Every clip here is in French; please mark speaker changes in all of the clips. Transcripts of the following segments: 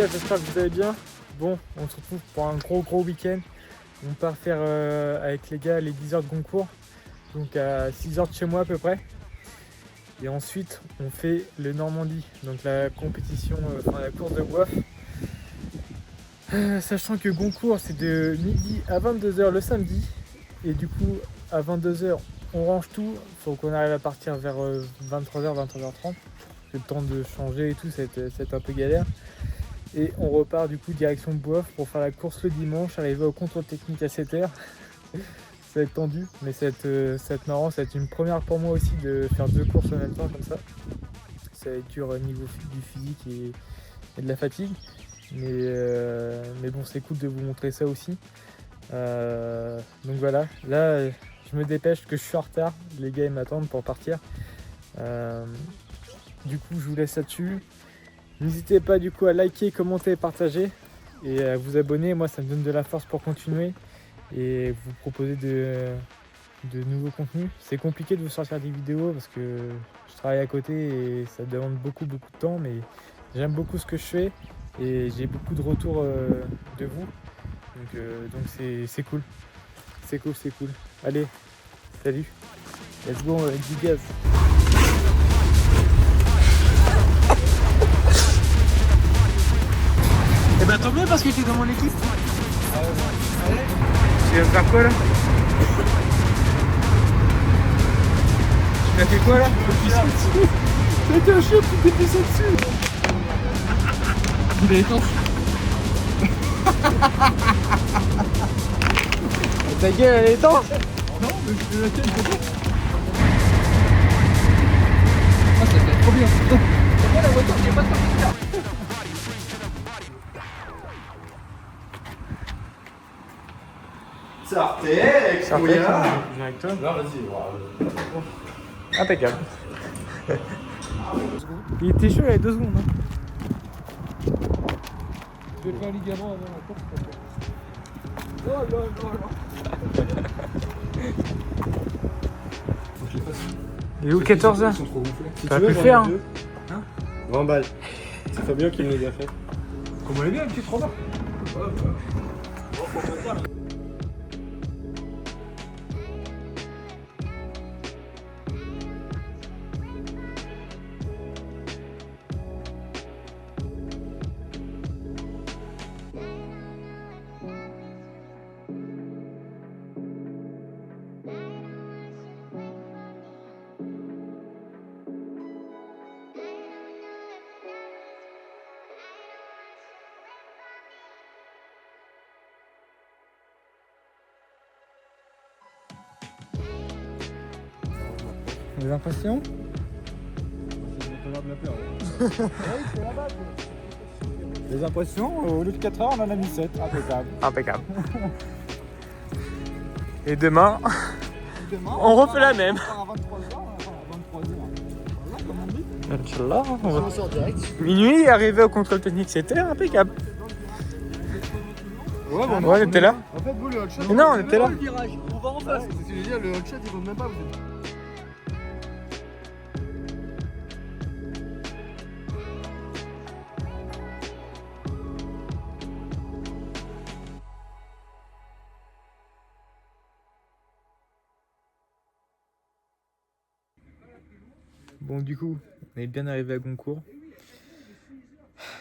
Speaker 1: gars, j'espère que vous allez bien. Bon, on se retrouve pour un gros week-end. On part faire avec les gars les 10 heures de concours, donc à 6 heures de chez moi à peu près. Et ensuite, on fait le Normandie, donc la compétition, la course de bois. Sachant que Goncourt, c'est de midi à 22 h le samedi. Et du coup, à 22 h, on range tout. Il faut qu'on arrive à partir vers 23 h, 23 h 30. Le temps de changer et tout, c'est un peu galère. Et on repart du coup direction Boeuf pour faire la course le dimanche, arriver au contrôle technique à 7 h. Ça va être tendu, mais ça va être marrant. Ça va être une première pour moi aussi de faire 2 courses en même temps comme ça. Ça va être dur au niveau du physique et de la fatigue. Mais bon, c'est cool de vous montrer ça aussi. Donc voilà, là je me dépêche parce que je suis en retard. Les gars ils m'attendent pour partir. Du coup, je vous laisse là-dessus. N'hésitez pas du coup à liker, commenter, partager et à vous abonner. Moi, ça me donne de la force pour continuer et vous proposer de nouveaux contenus. C'est compliqué de vous sortir des vidéos parce que je travaille à côté et ça demande beaucoup de temps, mais j'aime beaucoup ce que je fais et j'ai beaucoup de retours de vous. Donc c'est cool. C'est cool. Allez, salut. Let's go avec du gaz. Et bah tant mieux parce que t'es dans mon équipe. Tu viens de faire quoi là? Tu m'as fait quoi là? T'as été un chien, tu t'es pissé dessus. Il est étanche. Ta gueule elle est étanche. Non mais je fais la tienne peut-être. Ah ça fait trop bien. Pourquoi la voiture qui est pas de faire?
Speaker 2: Sortez avec Mouya.
Speaker 1: Directeur.
Speaker 2: Non, vas-y.
Speaker 1: Impeccable. Il était chaud il y a 2 secondes. Hein. Je vais faire un ligament avant la course. Non. Il est où 14 h?
Speaker 2: Ils sont trop gonflés.
Speaker 1: Tu vas plus le faire.
Speaker 2: Hein 20 balles. C'est Fabien qui me les a fait.
Speaker 1: Comment elle est bien, une petite remarque. Les impressions? Les impressions, au lieu de 4 h, on en a mis 7. Impeccable. Et demain, on refait la même. Inch'Allah, on sort direct. Minuit, arrivé au contrôle technique, c'était impeccable. Ouais, on était là.
Speaker 2: En fait, vous, le hot shot.
Speaker 1: Non, on était là.
Speaker 2: On va en face. C'est ce que je veux dire, le hot shot, il compte même pas.
Speaker 1: Bon, du coup, on est bien arrivé à Goncourt.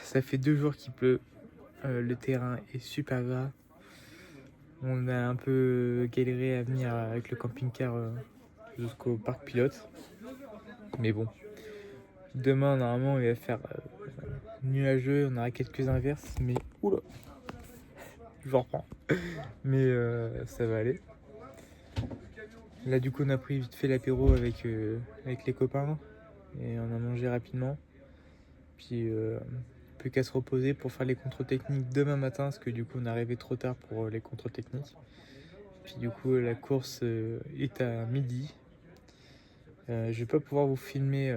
Speaker 1: Ça fait 2 jours qu'il pleut. Le terrain est super gras. On a un peu galéré à venir avec le camping-car jusqu'au parc pilote. Mais bon, demain, normalement, il va faire nuageux. On aura quelques inverses. Mais oula, je reprends. Mais ça va aller. Là, du coup, on a pris vite fait l'apéro avec les copains. Et on a mangé rapidement. Puis plus qu'à se reposer pour faire les contrôles techniques demain matin, parce que du coup on est arrivé trop tard pour les contrôles techniques. Puis du coup la course est à midi. Je vais pas pouvoir vous filmer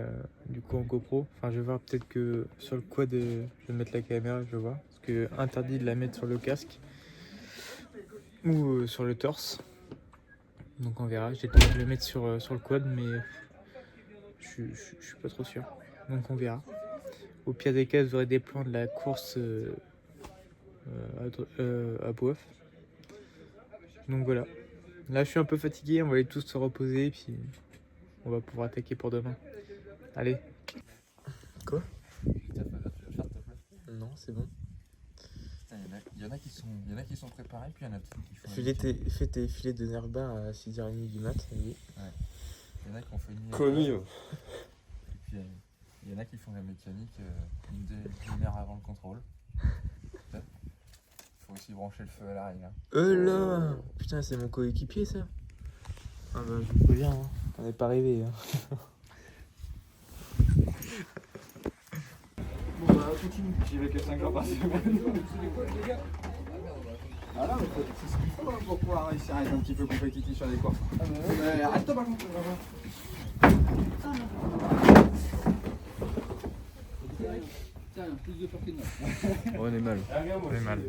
Speaker 1: du coup en GoPro. Enfin je vais voir, peut-être que sur le quad je vais mettre la caméra, je vais voir. Parce que interdit de la mettre sur le casque ou sur le torse. Donc on verra. J'ai tenté de le mettre sur le quad, mais je suis pas trop sûr. Donc on verra. Au pire des cas, vous aurez des plans de la course à Boeuf. Donc voilà. Là, je suis un peu fatigué. On va aller tous se reposer. Puis on va pouvoir attaquer pour demain. Allez. Quoi? Non, c'est bon.
Speaker 3: Il y en a qui sont préparés, puis il y en a qui font.
Speaker 1: Fais tes filets de Nerba à 6h30 du mat.
Speaker 3: Il y en a qui ont fait une.
Speaker 2: Connu.
Speaker 3: Et puis il y en a qui font la mécanique une demi-heure avant le contrôle. Il faut aussi brancher le feu à l'arrière.
Speaker 1: Là putain, c'est mon coéquipier ça. Ah bah, je vous préviens, hein. On n'est pas rêvé. Hein.
Speaker 2: Bon bah continue, j'y vais que 5 jours par semaine. Ah non, mais c'est ce qu'il faut hein, pour pouvoir réussir à être un petit peu compétitif sur les courses. Arrête-toi par contre.
Speaker 3: On est mal.
Speaker 1: On est mal.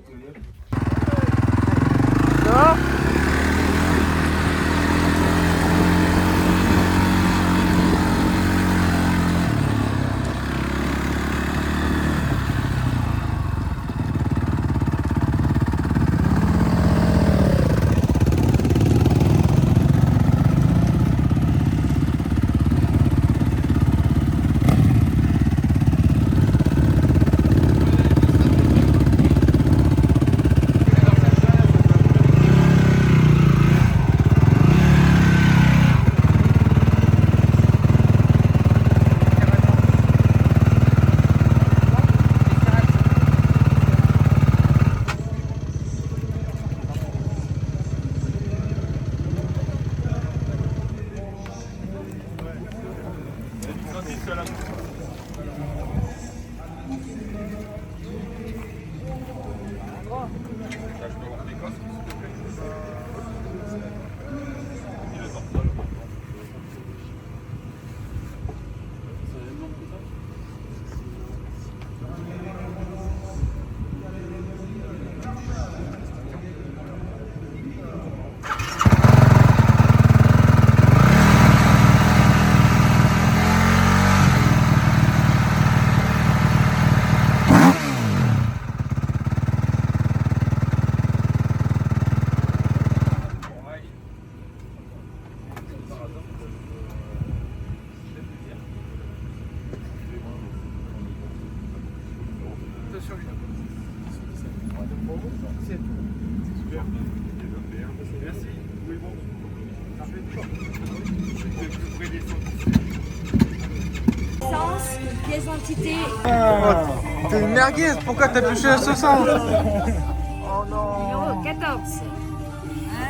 Speaker 4: Pièce d'identité.
Speaker 1: T'es une merguez, pourquoi t'as touché à 60?
Speaker 4: Numéro 14.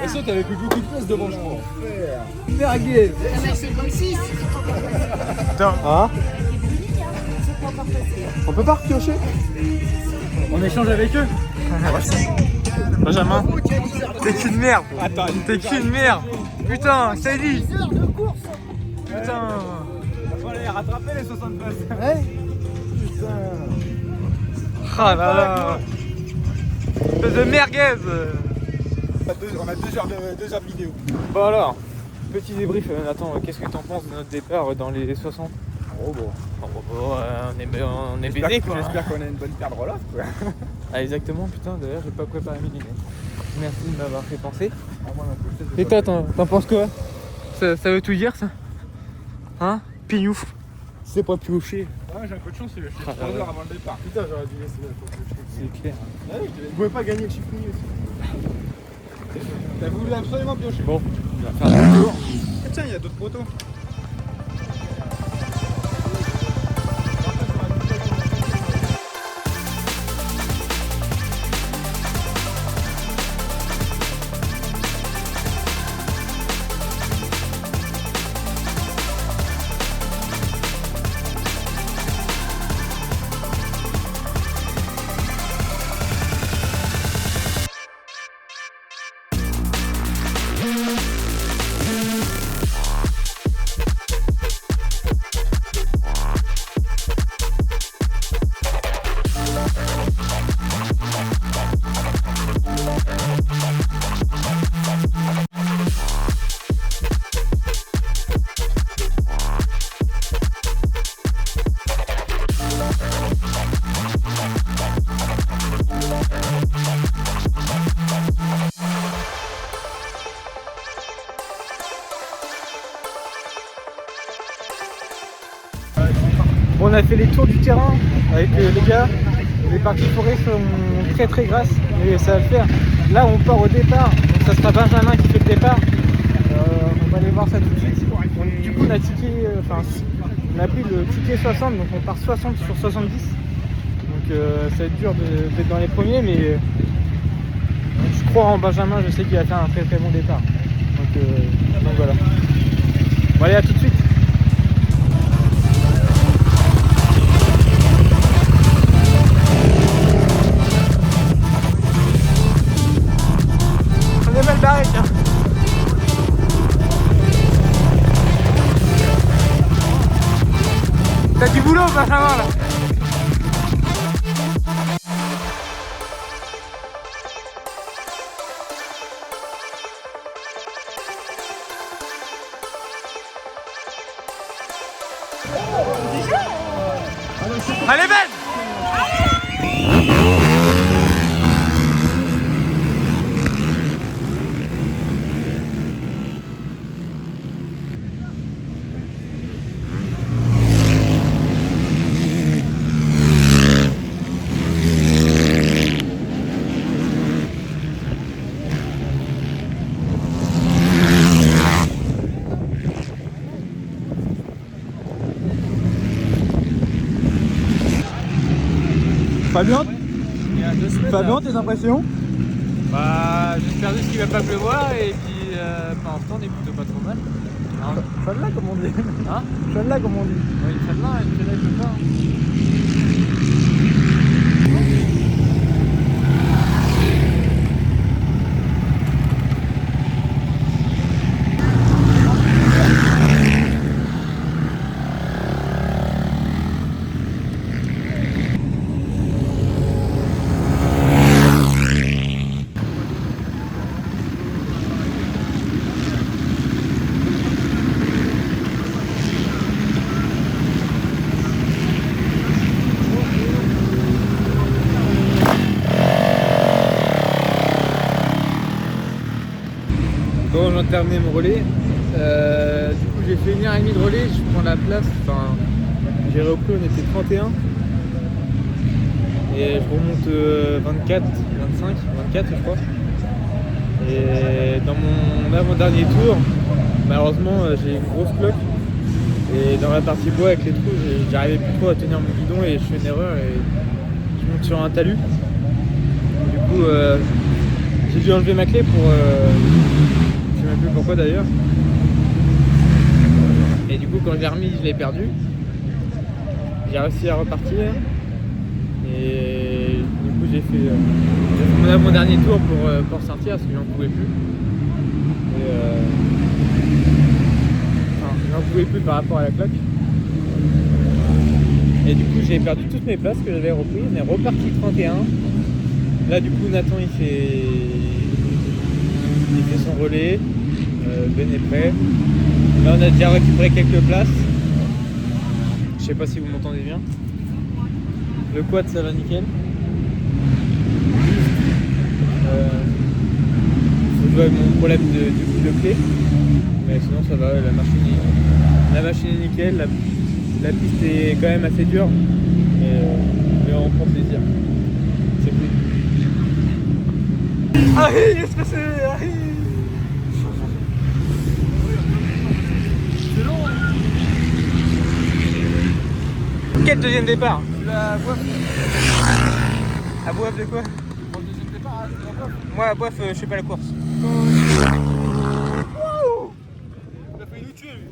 Speaker 2: Et ça, t'avais plus beaucoup de place devant, je crois.
Speaker 1: Merguez.
Speaker 4: Ah bah c'est comme si,
Speaker 2: Hein?
Speaker 4: c'est pas encore passé.
Speaker 2: On peut pas repiocher? On échange avec eux?
Speaker 1: Benjamin, t'es qu'une merde. T'es qu'une merde. Putain, c'est dit. Putain.
Speaker 2: On va les rattraper les 60 places.
Speaker 1: Ouais. Ah là là. Espèce de merguez.
Speaker 2: On a 2 heures de vidéo.
Speaker 1: Bon alors, petit débrief, Nathan, qu'est-ce que t'en penses de notre départ dans les 60?
Speaker 2: Oh bon.
Speaker 1: On est baisé quoi.
Speaker 2: J'espère qu'on a une bonne paire de roll-off quoi.
Speaker 1: Ah exactement, putain, d'ailleurs j'ai pas préparé mes lunettes. Merci de m'avoir fait penser.
Speaker 2: Ah, moi non plus,
Speaker 1: Et toi, t'en penses quoi? Ça veut tout dire ça? Hein? Pignouf.
Speaker 2: c'est pas pioché. Ah, j'ai un peu de chance, il a fait 3
Speaker 1: ouais.
Speaker 2: heures avant le départ. Putain, j'aurais dû laisser la piocher.
Speaker 1: C'est clair.
Speaker 2: Vous pouvez pas gagner le chiffonier aussi. T'as voulu absolument piocher.
Speaker 1: Bon, on va faire un tour.
Speaker 2: Ah, tiens, il y a d'autres poteaux.
Speaker 1: Bon, on a fait les tours du terrain avec les gars. Les parties forêts sont très grasses, mais ça va le faire. Là, on part au départ, donc ça sera Benjamin qui fait le départ. On va aller voir ça tout de suite. Du coup, on a pris le ticket 60, donc on part 60 sur 70. Donc ça va être dur d'être dans les premiers, mais je crois en Benjamin, je sais qu'il va faire un très bon départ. Donc voilà. Bon, allez, à tout de suite. On est mal barré, tiens. T'as du boulot, Benjamin, là. Allez Ben!
Speaker 2: Fabien, tes impressions?
Speaker 1: Bah, j'espère juste qu'il va pas pleuvoir et puis pour l'instant on est plutôt pas trop mal.
Speaker 2: Challah comme on dit.
Speaker 1: Hein?
Speaker 2: Challah comme on dit.
Speaker 1: Ouais, il fait là, il fait pas. Bon, j'ai terminé mon relais. Du coup, j'ai fait 1h30 de relais. Je prends la place. Enfin, j'ai repris, on était 31. Et je remonte 24, 25, 24, je crois. Et dans mon avant-dernier tour, malheureusement, j'ai une grosse cloque. Et dans la partie bois avec les trous, j'arrivais plus trop à tenir mon guidon et je fais une erreur et je monte sur un talus. Du coup, j'ai dû enlever ma clé pour. Je sais même plus pourquoi d'ailleurs. Et du coup, quand j'ai remis, je l'ai perdu. J'ai réussi à repartir. Et du coup, j'ai fait mon avant-dernier tour pour sortir parce que j'en pouvais plus. Enfin, j'en pouvais plus par rapport à la cloque. Et du coup, j'ai perdu toutes mes places que j'avais reprises. On est reparti 31. Là, du coup, Nathan il fait son relais. Ben est prêt. Là, on a déjà récupéré quelques places. Je sais pas si vous m'entendez bien. Le quad, ça va nickel. Faut jouer avec mon problème de clé. Mais sinon, ça va. La machine est nickel. La piste est quand même assez dure. Mais on prend plaisir. C'est cool. Aïe, espèce de... Aïe. Quel deuxième départ?
Speaker 2: La boîte.
Speaker 1: À boîte de quoi?
Speaker 2: Pour le deuxième départ, la boîte.
Speaker 1: Moi, à boîte, je fais pas la course.
Speaker 2: Il a failli nous tuer lui.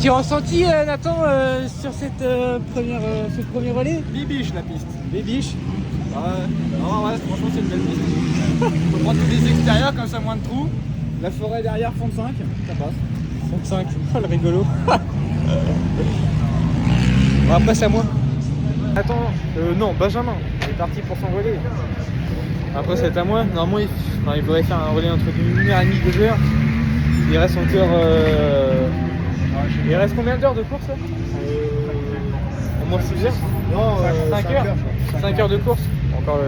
Speaker 1: petit ressenti, Nathan, sur cette, ce premier relais?
Speaker 2: Bibiche la piste.
Speaker 1: Bibiche.
Speaker 2: Ouais, franchement c'est une belle piste. Faut prendre tous les extérieurs comme ça, moins de trous. La forêt derrière, fond de 5, ça passe.
Speaker 1: Fond de 5, oh le rigolo. On va passer à moi. Attends, non, Benjamin, il est parti pour son relais. Après c'est à moi. Normalement il faudrait faire un relais entre 1h30 et 2h. Il reste encore... Il reste combien d'heures de course là? Au moins 6 heures?
Speaker 2: Non,
Speaker 1: 5 heures. 5 heures de course.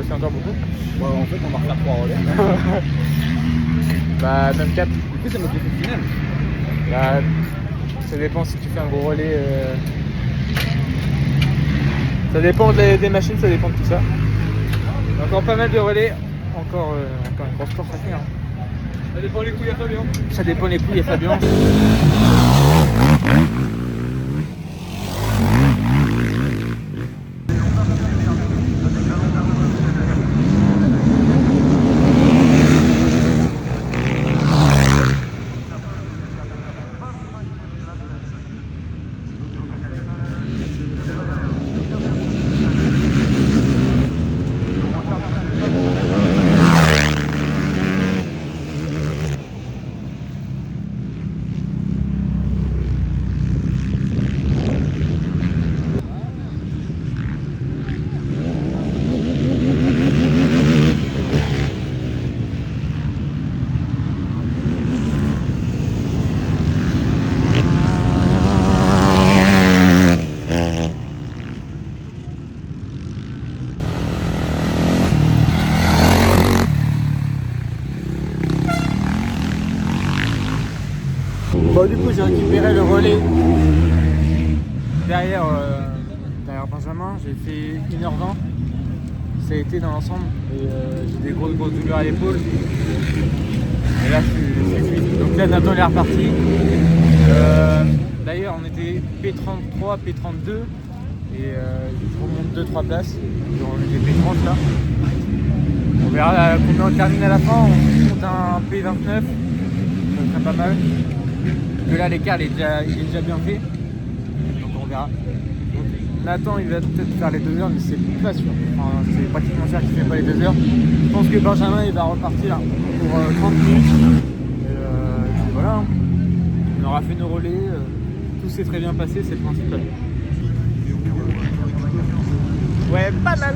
Speaker 1: C'est encore beaucoup.
Speaker 2: En fait on va refaire 3 relais.
Speaker 1: Bah même 4.
Speaker 2: Du coup c'est notre défi final.
Speaker 1: Bah, ça dépend si tu fais un gros relais. Ça dépend des machines, ça dépend de tout ça. Encore pas mal de relais. Encore une grosse course à faire.
Speaker 2: Ça dépend les couilles à Fabien.
Speaker 1: Ça dépend les couilles à Fabien. Bon, du coup j'ai récupéré le relais derrière Benjamin. J'ai fait 1h20. Ça a été dans l'ensemble et j'ai des grosses douleurs à l'épaule. Et là c'est fini. Donc là Nathan il est reparti. D'ailleurs on était P33, P32 et je remonte 2-3 places. On était P30 là. On verra combien on termine à la fin. On compte un P29. Ça serait pas mal. Que là l'écart il est déjà bien fait, donc on verra. Donc, Nathan il va peut-être faire les 2 heures mais c'est pas sûr, enfin, c'est pratiquement sûr qu'il fait pas les 2 heures. Je pense que Benjamin il va repartir pour 30 minutes et voilà, hein. On aura fait nos relais, tout s'est très bien passé, c'est le principal. Ouais, pas mal.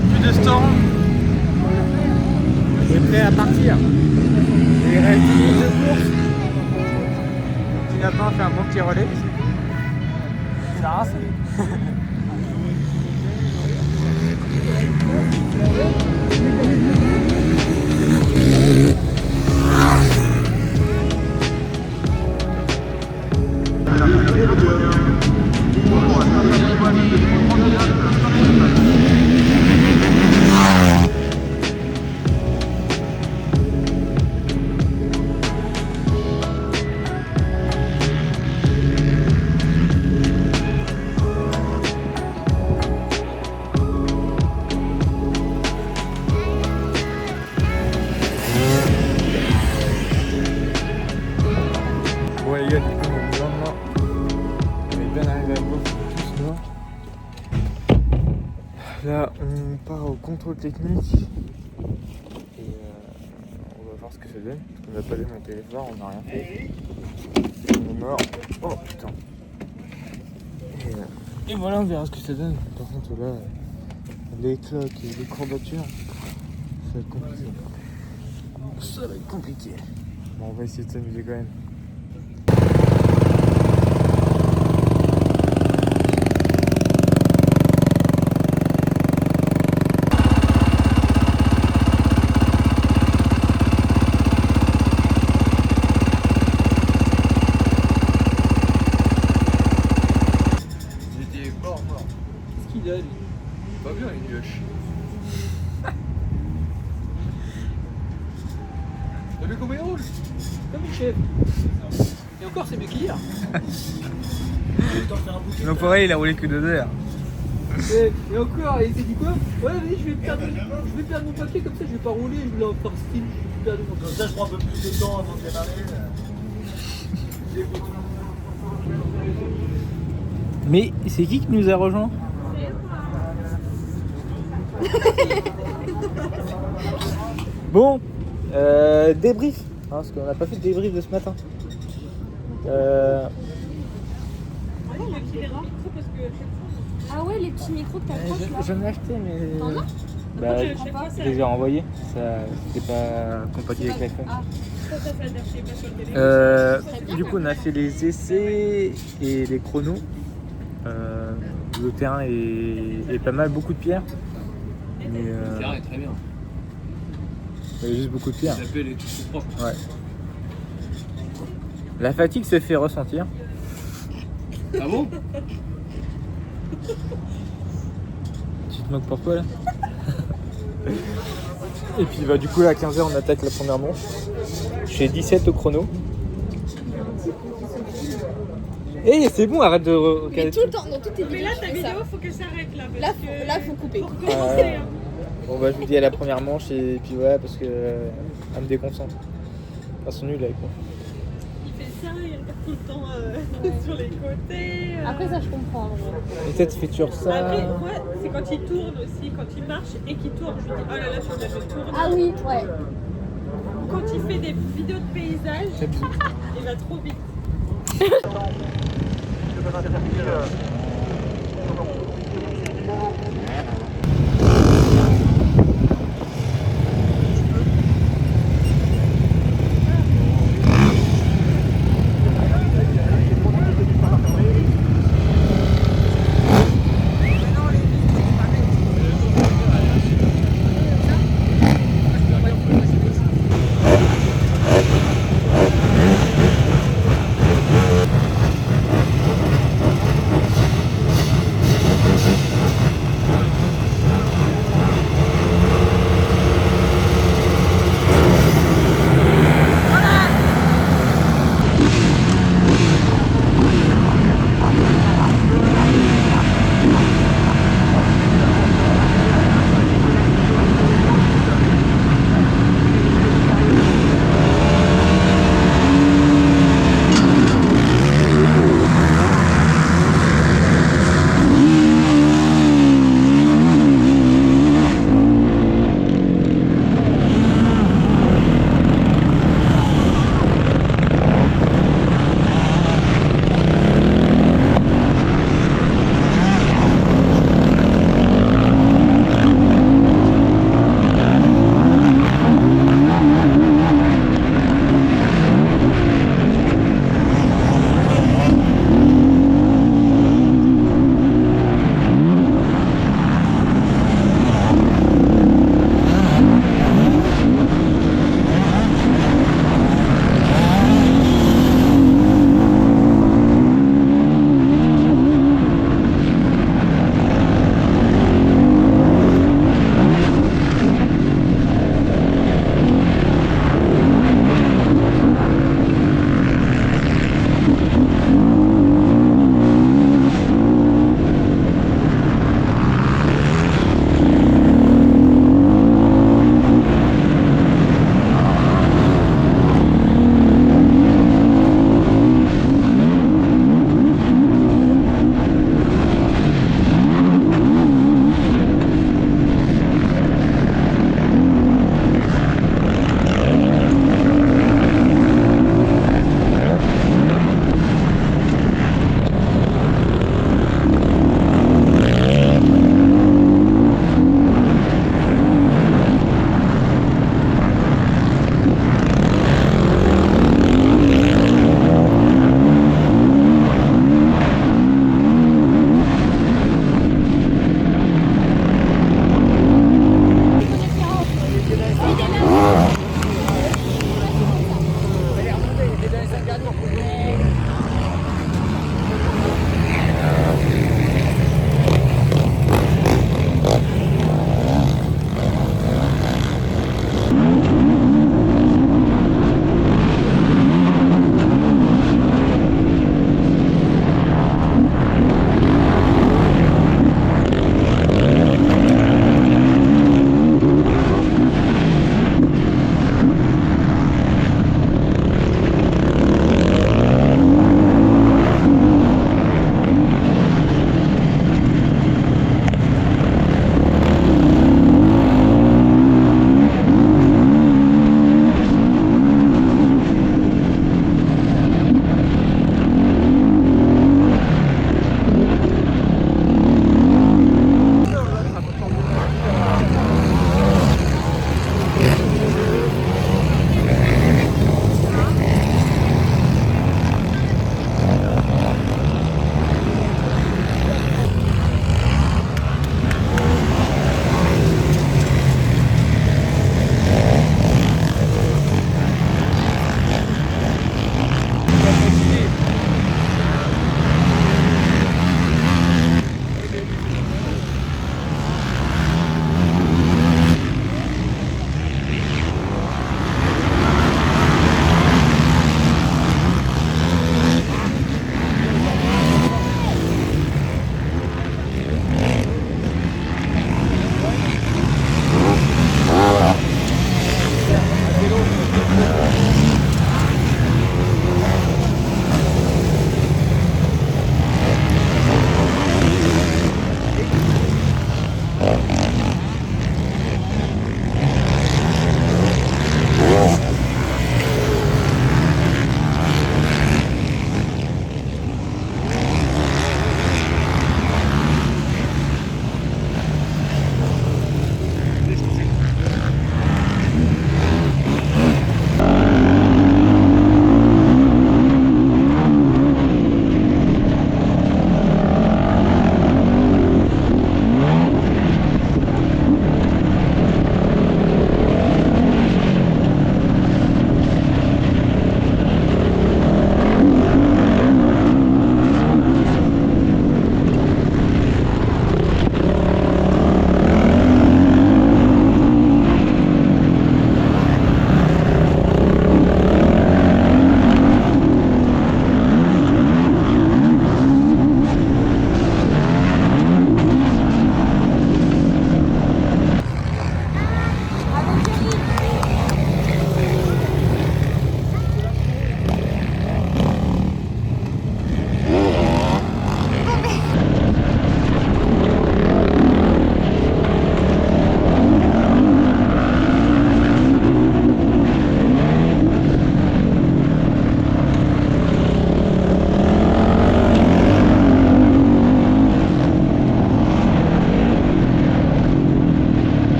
Speaker 1: Plus de stand. On est prêt à partir. Il reste 10 minutes de course. Petit Lapin fait un bon petit relais. C'est la race. contrôle technique. Et on va voir ce que ça donne. Parce qu'on n'a pas démonté les phares, on n'a rien fait. On est mort. Oh putain. Et voilà, on verra ce que ça donne. Par contre là, les cloques et les courbatures, ça va être compliqué. Ça va être compliqué. Bon, on va essayer de s'amuser quand même.
Speaker 3: Il était mort.
Speaker 2: Qu'est-ce qu'il a lui?
Speaker 3: Pas bien, il est chier. T'as vu comment il roule?
Speaker 2: Comme une chèvre. Et encore, c'est mieux qu'hier.
Speaker 1: L'enfoiré, il a roulé que 2 heures.
Speaker 2: Et encore, il s'est dit quoi? Ouais, vas-y, je vais perdre mon papier, comme ça je vais pas rouler, je vais en faire style. Je vais perdre mon papier.
Speaker 5: Ça, je prends un peu plus de temps avant de démarrer.
Speaker 1: Mais c'est qui nous a rejoint? Bon, débrief, hein, parce qu'on n'a pas fait de débrief de ce matin.
Speaker 4: Ah ouais, les petits micros que t'accroches là.
Speaker 1: J'en ai acheté, mais
Speaker 4: T'en as?
Speaker 1: bah, je les ai renvoyés. Ça, c'était pas compatible avec l'iPhone. Du coup, on a fait les essais et les chronos. Le terrain est pas mal, beaucoup de pierres. Mais
Speaker 2: Le terrain est très bien.
Speaker 1: il y a juste beaucoup de pierres.
Speaker 2: La pelle est tout propre.
Speaker 1: Ouais. La fatigue se fait ressentir.
Speaker 2: Ah bon?
Speaker 1: Tu te moques pourquoi là? Et puis bah, du coup là, à 15h on attaque la première manche. Je fais 17 au chrono. Eh c'est bon, arrête de
Speaker 6: Mais tout le temps, dans toutes tes vidéos.
Speaker 7: Mais là,
Speaker 6: tu
Speaker 7: ta
Speaker 6: fais
Speaker 7: vidéo,
Speaker 6: ça.
Speaker 7: faut que ça arrête là. Parce que
Speaker 6: Là, faut couper.
Speaker 7: pour commencer. Hein.
Speaker 1: Bon bah je vous dis à la première manche et puis ouais parce que elle me déconcentre. Elles sont nulles avec moi.
Speaker 7: Il fait ça, il regarde tout le temps sur les côtés.
Speaker 6: Après, ça, je comprends. en vrai.
Speaker 1: Et peut-être fais toujours ça.
Speaker 7: Après, moi, c'est quand il tourne aussi, quand il marche et qu'il tourne, je me dis, oh là là, tu dois tourner.
Speaker 6: Ah oui, ouais.
Speaker 7: Quand il fait des vidéos de paysages, il va trop vite.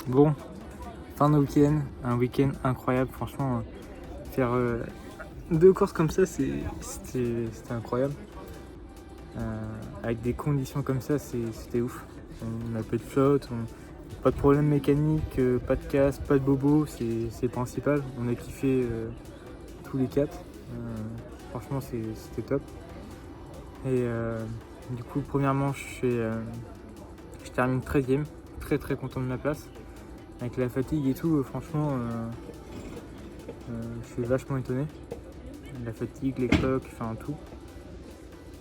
Speaker 1: Bon, fin de week-end, un week-end incroyable, franchement, faire 2 courses comme ça, c'était incroyable. Avec des conditions comme ça, c'était ouf. On n'a pas de flotte, pas de problème mécanique, pas de casse, pas de bobo, c'est le principal. On a kiffé tous les 4. Franchement, c'était top. Et du coup, première manche, je termine 13e, très très content de ma place. Avec la fatigue et tout, franchement, je suis vachement étonné. La fatigue, les cloques, enfin tout.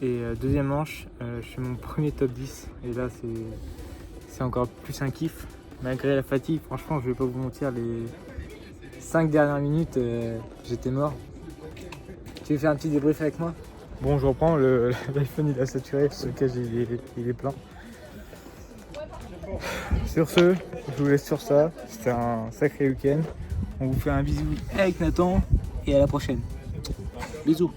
Speaker 1: Et deuxième manche, je fais mon premier top 10. Et là, c'est encore plus un kiff. Malgré la fatigue, franchement, je vais pas vous mentir, les 5 dernières minutes, j'étais mort. Tu veux faire un petit débrief avec moi? Bon, je reprends, l'iPhone il a saturé, ce cas il est plein. Sur ce, je vous laisse sur ça. C'était un sacré week-end. On vous fait un bisou avec Nathan et à la prochaine. Bisous.